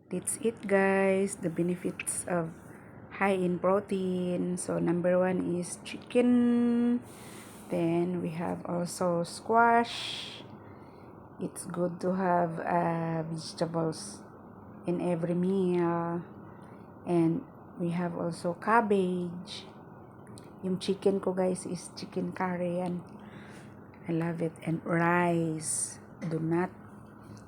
That's it, guys. The benefits of high in protein. So number one is chicken. Then we have also squash. It's good to have vegetables in every meal. And we have also cabbage. Yung chicken ko, guys, is chicken curry. And I love it. And rice. Do not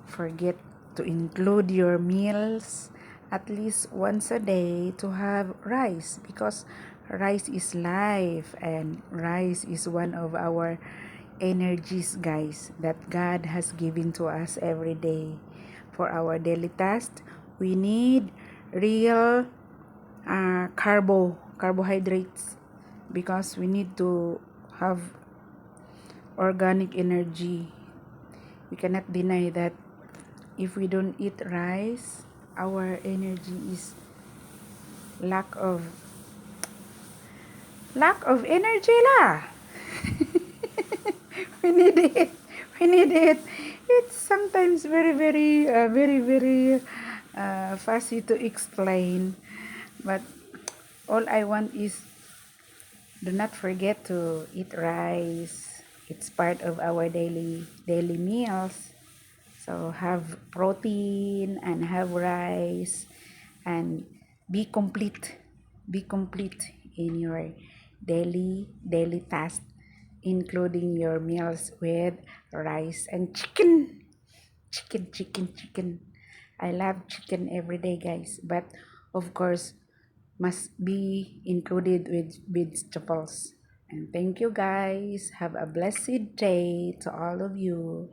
forget to include your meals at least once a day to have rice, because rice is life and rice is one of our energies, guys, that God has given to us every day for our daily task. We need real carbohydrates, because we need to have organic energy. We cannot deny that if we don't eat rice, our energy is lack of energy lah. we need it. We need it. It's sometimes very fussy to explain, but all I want is do not forget to eat rice. It's part of our daily meals. So have protein and have rice and be complete. Be complete in your daily task, including your meals with rice and chicken. Chicken. I love chicken every day, guys. But of course, must be included with vegetables. And thank you, guys. Have a blessed day to all of you.